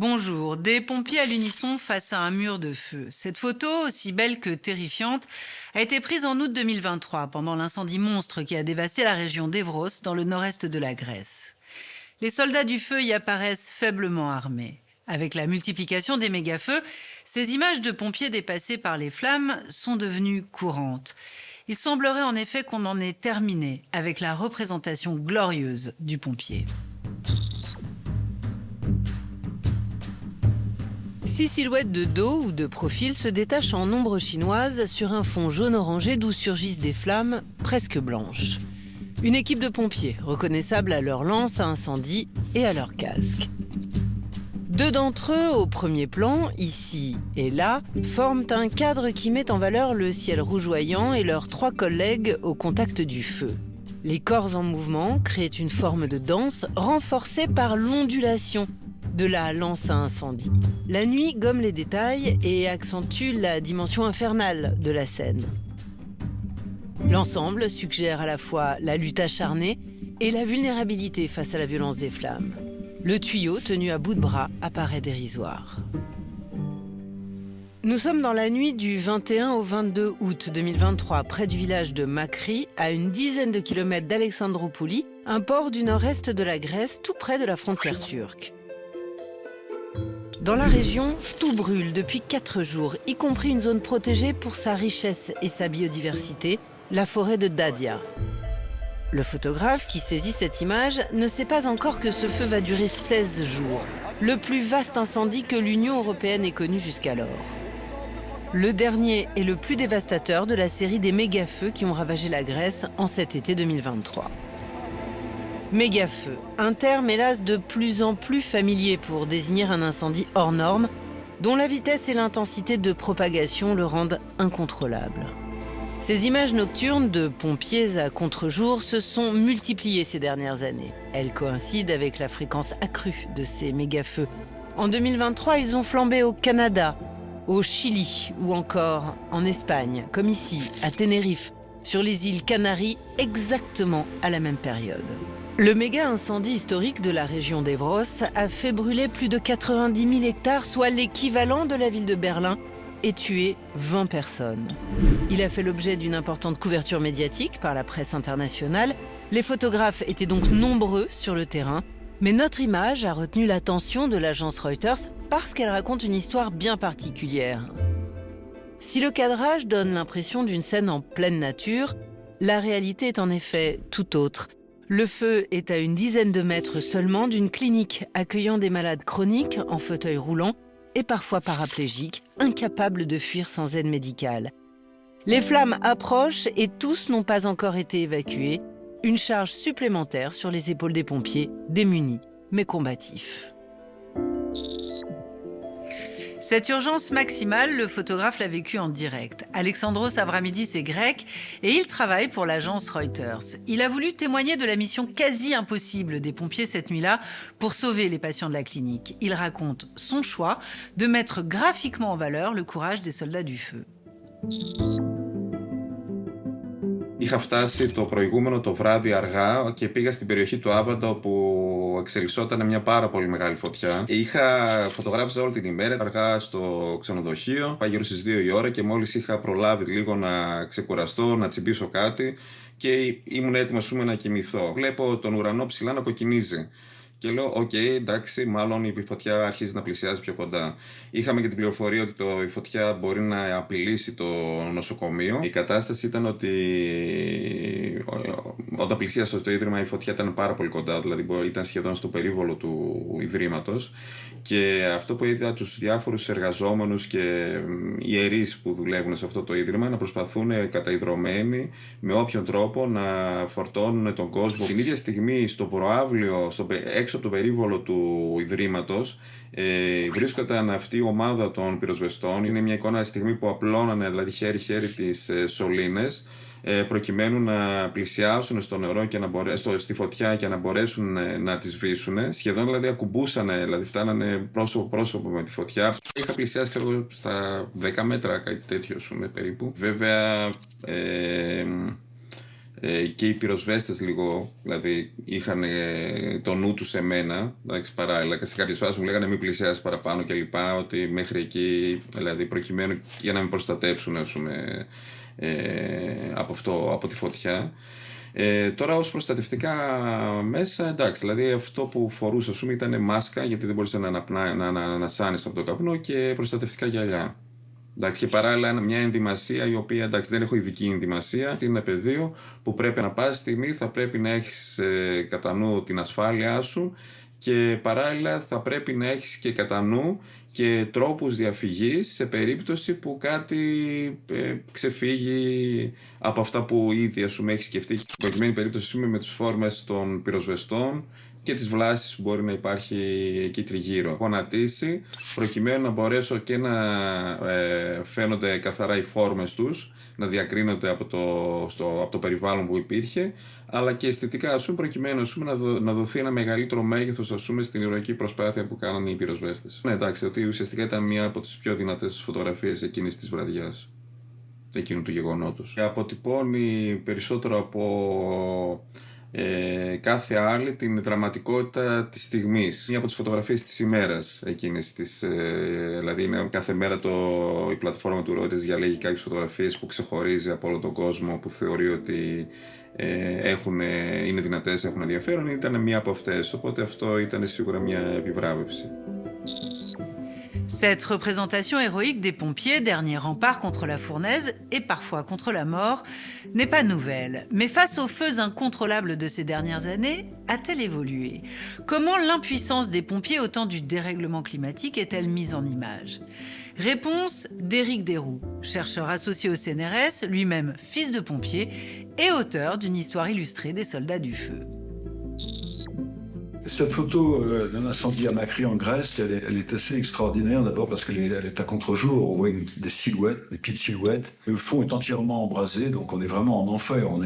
Bonjour, des pompiers à l'unisson face à un mur de feu. Cette photo, aussi belle que terrifiante, a été prise en août 2023 pendant l'incendie monstre qui a dévasté la région d'Evros dans le nord-est de la Grèce. Les soldats du feu y apparaissent faiblement armés. Avec la multiplication des méga-feux, ces images de pompiers dépassés par les flammes sont devenues courantes. Il semblerait en effet qu'on en ait terminé avec la représentation glorieuse du pompier. 6 silhouettes de dos ou de profil se détachent en ombre chinoise sur un fond jaune-orangé d'où surgissent des flammes presque blanches. Une équipe de pompiers, reconnaissable à leur lance à incendie et à leur casque. Deux d'entre eux, au premier plan, ici et là, forment un cadre qui met en valeur le ciel rougeoyant et leurs trois collègues au contact du feu. Les corps en mouvement créent une forme de danse renforcée par l'ondulation de la lance à incendie. La nuit gomme les détails et accentue la dimension infernale de la scène. L'ensemble suggère à la fois la lutte acharnée et la vulnérabilité face à la violence des flammes. Le tuyau tenu à bout de bras apparaît dérisoire. Nous sommes dans la nuit du 21 au 22 août 2023, près du village de Makri, à une dizaine de kilomètres d'Alexandroupoli, un port du nord-est de la Grèce, tout près de la frontière turque. Dans la région, tout brûle depuis 4 jours, y compris une zone protégée pour sa richesse et sa biodiversité, la forêt de Dadia. Le photographe qui saisit cette image ne sait pas encore que ce feu va durer 16 jours, le plus vaste incendie que l'Union européenne ait connu jusqu'alors. Le dernier et le plus dévastateur de la série des méga-feux qui ont ravagé la Grèce en cet été 2023. Méga-feu, un terme hélas de plus en plus familier pour désigner un incendie hors norme, dont la vitesse et l'intensité de propagation le rendent incontrôlable. Ces images nocturnes de pompiers à contre-jour se sont multipliées ces dernières années. Elles coïncident avec la fréquence accrue de ces méga-feux. En 2023, ils ont flambé au Canada, au Chili ou encore en Espagne, comme ici, à Tenerife, sur les îles Canaries, exactement à la même période. Le méga-incendie historique de la région d'Evros a fait brûler plus de 90 000 hectares, soit l'équivalent de la ville de Berlin, et tué 20 personnes. Il a fait l'objet d'une importante couverture médiatique par la presse internationale. Les photographes étaient donc nombreux sur le terrain, mais notre image a retenu l'attention de l'agence Reuters parce qu'elle raconte une histoire bien particulière. Si le cadrage donne l'impression d'une scène en pleine nature, la réalité est en effet tout autre. Le feu est à une dizaine de mètres seulement d'une clinique accueillant des malades chroniques en fauteuil roulant et parfois paraplégiques, incapables de fuir sans aide médicale. Les flammes approchent et tous n'ont pas encore été évacués. Une charge supplémentaire sur les épaules des pompiers, démunis mais combatifs. Cette urgence maximale, le photographe l'a vécue en direct. Alexandros Avramidis est grec et il travaille pour l'agence Reuters. Il a voulu témoigner de la mission quasi impossible des pompiers cette nuit-là pour sauver les patients de la clinique. Il raconte son choix de mettre graphiquement en valeur le courage des soldats du feu. Είχα φτάσει το προηγούμενο το βράδυ αργά και πήγα στην περιοχή του Άβαντα όπου εξελισσόταν μια πάρα πολύ μεγάλη φωτιά. Είχα φωτογράφησα όλη την ημέρα, αργά στο ξενοδοχείο, πάει γύρω στις 2 η ώρα και μόλις είχα προλάβει λίγο να ξεκουραστώ, να τσιμπήσω κάτι και ήμουν έτοιμος να κοιμηθώ. Βλέπω τον ουρανό ψηλά να κοκκινίζει. Και λέω, οκ, εντάξει, μάλλον η φωτιά αρχίζει να πλησιάζει πιο κοντά. Είχαμε και την πληροφορία ότι η φωτιά μπορεί να απειλήσει το νοσοκομείο. Η κατάσταση ήταν ότι όταν πλησίασε το ίδρυμα η φωτιά ήταν πάρα πολύ κοντά, δηλαδή ήταν σχεδόν στο περίβολο του ιδρύματος. Και αυτό που είδα τους διάφορους εργαζόμενους και ιερείς που δουλεύουν σε αυτό το ίδρυμα να προσπαθούν καταϊδρωμένοι με όποιον τρόπο να φορτώνουν τον κόσμο. Την ίδια στιγμή στο προαύλιο, έξω από το περίβολο του ιδρύματος, βρίσκονταν αυτή η ομάδα των πυροσβεστών. Είναι μια εικόνα στιγμή που απλώνανε δηλαδή χέρι-χέρι τις σωλήνες προκειμένου να πλησιάσουν στο νερό και στη φωτιά και να μπορέσουν να τη σβήσουν. Σχεδόν δηλαδή ακουμπούσανε, δηλαδή φτάνανε πρόσωπο-πρόσωπο με τη φωτιά. Είχα πλησιάσει στα 10 μέτρα, κάτι τέτοιο περίπου. Βέβαια, και οι πυροσβέστες λίγο, δηλαδή είχαν το νου τους σε μένα, εντάξει, παράλληλα, και σε κάποιες φάσεις μου λέγανε μην πλησιάσεις παραπάνω και λοιπά, ότι μέχρι εκεί, δηλαδή προκειμένου για να με προστατέψουν, ας πούμε, από τη φωτιά. Τώρα ως προστατευτικά μέσα, εντάξει, δηλαδή αυτό που φορούσα, ας πούμε, ήταν μάσκα, γιατί δεν μπορούσε να ανασάνεις από το καπνό, και προστατευτικά γυαλιά. Εντάξει, και παράλληλα μια ενδυμασία η οποία, εντάξει, δεν έχω ειδική ενδυμασία. Είναι ένα πεδίο που πρέπει να πας στιγμή, θα πρέπει να έχεις κατά νου την ασφάλειά σου, και παράλληλα θα πρέπει να έχεις και κατά νου και τρόπους διαφυγής σε περίπτωση που κάτι ξεφύγει από αυτά που ήδη, ας πούμε, έχεις σκεφτεί. Στην προκειμένη περίπτωση με τις φόρμες των πυροσβεστών και τις βλάσεις που μπορεί να υπάρχει εκεί τριγύρω. Γονατίσει, προκειμένου να μπορέσω και να φαίνονται καθαρά οι φόρμες τους, να διακρίνονται από το περιβάλλον που υπήρχε, αλλά και αισθητικά, ας πούμε, προκειμένου, ας πούμε, να δοθεί ένα μεγαλύτερο μέγεθος, ας πούμε, στην ηρωική προσπάθεια που κάνανε οι πυροσβέστες. Ναι, εντάξει, ότι ουσιαστικά ήταν μία από τις πιο δυνατές φωτογραφίες εκείνης της βραδιάς, εκείνου του γεγονότος. Αποτυπώνει περισσότερο από κάθε άλλη την δραματικότητα της στιγμής. Μία από τις φωτογραφίες της ημέρας εκείνης δηλαδή είναι κάθε μέρα η πλατφόρμα του Reuters διαλέγει κάποιες φωτογραφίες που ξεχωρίζει από όλο τον κόσμο, που θεωρεί ότι είναι δυνατές, έχουν ενδιαφέρον. Ήταν μία από αυτές, οπότε αυτό ήταν σίγουρα μια επιβράβευση. Cette représentation héroïque des pompiers, dernier rempart contre la fournaise et parfois contre la mort, n'est pas nouvelle. Mais face aux feux incontrôlables de ces dernières années, a-t-elle évolué ? Comment l'impuissance des pompiers au temps du dérèglement climatique est-elle mise en image ? Réponse d'Éric Desroux, chercheur associé au CNRS, lui-même fils de pompier et auteur d'une histoire illustrée des soldats du feu. Cette photo d'un incendie à Makri en Grèce, elle est assez extraordinaire, d'abord parce qu'elle est à contre-jour, on voit des silhouettes, des petites silhouettes. Le fond est entièrement embrasé, donc on est vraiment en enfer, on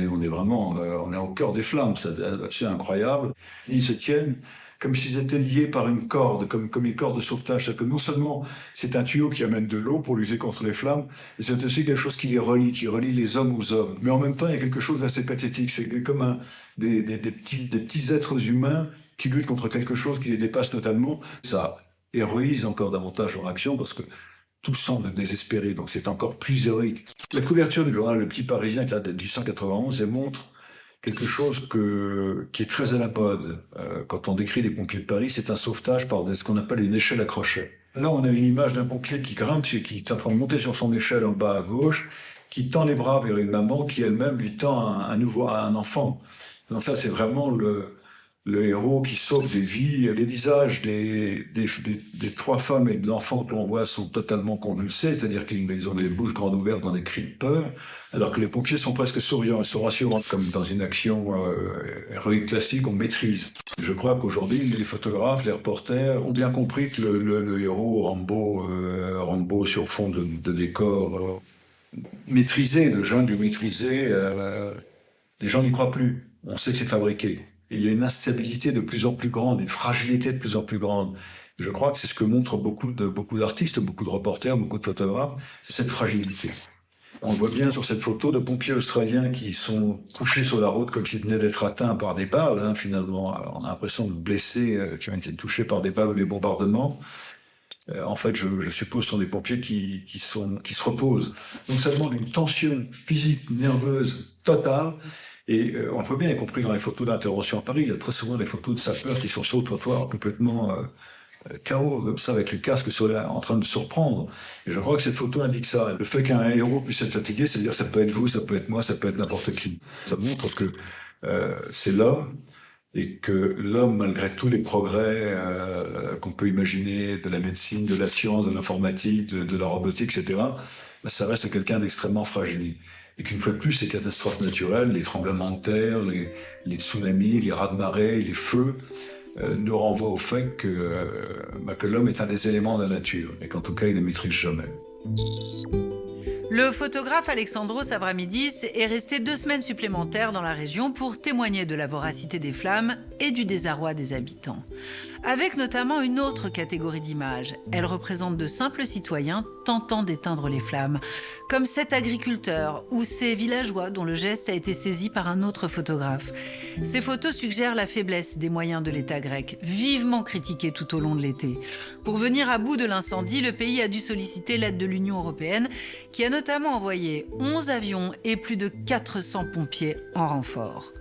est au cœur des flammes, c'est assez incroyable. Ils se tiennent comme s'ils étaient liés par une corde, comme une corde de sauvetage. C'est que non seulement c'est un tuyau qui amène de l'eau pour lutter contre les flammes, mais c'est aussi quelque chose qui les relie, qui relie les hommes aux hommes. Mais en même temps, il y a quelque chose d'assez pathétique, c'est comme des petits êtres humains qui luttent contre quelque chose qui les dépasse totalement. Ça héroïse encore davantage leur action parce que tout semble désespéré, donc c'est encore plus héroïque. La couverture du journal Le Petit Parisien qui date de 1891, elle montre quelque chose qui est très à la mode. Quand on décrit les pompiers de Paris, c'est un sauvetage par ce qu'on appelle une échelle à crochet. Là, on a une image d'un pompier qui grimpe, qui est en train de monter sur son échelle en bas à gauche, qui tend les bras vers une maman qui elle-même lui tend un enfant. Donc ça, c'est vraiment le héros qui sauve des vies. Les visages des trois femmes et de l'enfant que l'on voit sont totalement convulsés, c'est-à-dire qu'ils ont les bouches grandes ouvertes dans des cris de peur, alors que les pompiers sont presque souriants, ils sont rassurants, comme dans une action héroïque classique, on maîtrise. Je crois qu'aujourd'hui, les photographes, les reporters ont bien compris que le héros Rambo sur fond de décor maîtrisé, de jungle maîtrisé, les gens n'y croient plus. On sait que c'est fabriqué. Il y a une instabilité de plus en plus grande, une fragilité de plus en plus grande. Je crois que c'est ce que montrent beaucoup d'artistes, beaucoup de reporters, beaucoup de photographes, c'est cette fragilité. On voit bien sur cette photo de pompiers australiens qui sont couchés sur la route comme s'ils venaient d'être atteints par des balles, finalement. Alors, on a l'impression de blessés qui ont été touchés par des balles ou des bombardements. En fait, je suppose que ce sont des pompiers qui se reposent. Donc ça demande une tension physique, nerveuse, totale. Et on peut bien, y compris dans les photos d'intervention à Paris, il y a très souvent des photos de sapeurs qui sont sur le trottoir complètement KO, comme ça, avec le casque en train de se reprendre. Et je crois que cette photo indique ça. Le fait qu'un héros puisse être fatigué, c'est-à-dire ça peut être vous, ça peut être moi, ça peut être n'importe qui. Ça montre que c'est l'homme, et que l'homme, malgré tous les progrès qu'on peut imaginer, de la médecine, de la science, de l'informatique, de la robotique, etc., ça reste quelqu'un d'extrêmement fragile. Et qu'une fois de plus, ces catastrophes naturelles, les tremblements de terre, les tsunamis, les raz-de-marée, les feux, nous renvoient au fait que l'homme est un des éléments de la nature, et qu'en tout cas, il ne maîtrise jamais. Le photographe Alexandros Avramidis est resté 2 semaines supplémentaires dans la région pour témoigner de la voracité des flammes et du désarroi des habitants. Avec notamment une autre catégorie d'images. Elle représente de simples citoyens tentant d'éteindre les flammes, comme cet agriculteur ou ces villageois dont le geste a été saisi par un autre photographe. Ces photos suggèrent la faiblesse des moyens de l'État grec, vivement critiqué tout au long de l'été. Pour venir à bout de l'incendie, le pays a dû solliciter l'aide de l'Union européenne, qui a notamment envoyé 11 avions et plus de 400 pompiers en renfort.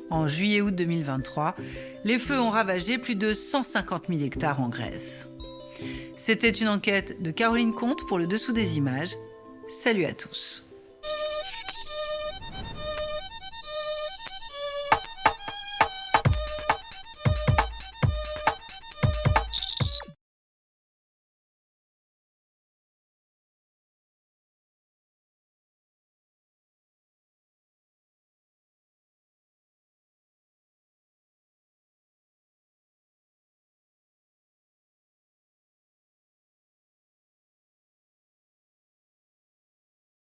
En juillet-août 2023, les feux ont ravagé plus de 150 000 hectares en Grèce. C'était une enquête de Caroline Comte pour Le Dessous des images. Salut à tous.